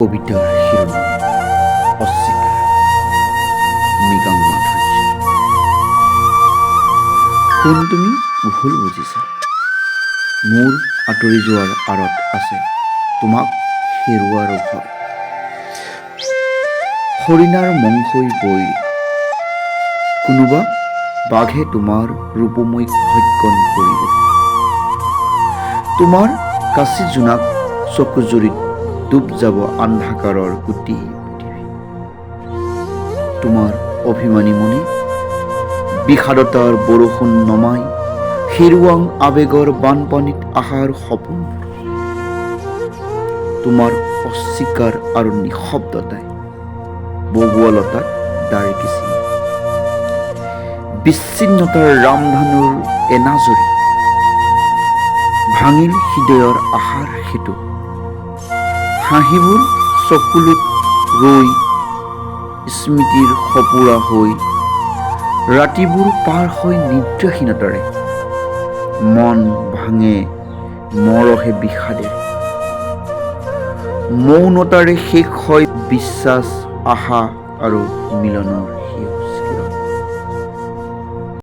কবিতাৰ শিৰোনাম অস্বীকাৰ। মৃগাং মাধুৰ্য। শুন, তুমি ভুল বুজিছা। মোৰ আঁতৰি যোৱাৰ আঁৰত আছে তোমাক হেৰুৱাৰ ভয়। হৰিণাৰ মংসই বৈৰী, কোনোবা বাঘে তোমাৰ ৰূপময়ীক ভক্ষণ কৰিব। তোমাৰ কাচি জোনাক চকুজুৰিত ডুব যাব আন্ধাকাৰৰ গোটেই পৃথিৱী। তোমাৰ অভিমানী মনে বিষাদতাৰ বৰষুণ নমাই হেৰুৱাং আৱেগৰ বানপানীত আশাৰ সপোনবোৰ। তোমাৰ অস্বীকাৰ আৰু নিঃশব্দতাই বগুৱালতাক দাৰিকি চিঙে। বিচ্ছিন্নতাৰ ৰামধনুৰ এনাজৰী ভাঙিল হৃদয়ৰ আশাৰ সেতু। হাঁহিবোৰ চকুলোত ৰৈ স্মৃতিৰ সপোৰা হৈ, ৰাতিবোৰ পাৰ হৈ নিদ্ৰাহীনতাৰে, মন ভাঙে মৰহে বিষাদেৰে। মৌনতাৰে শেষ হয় বিশ্বাস, আশা আৰু মিলনৰ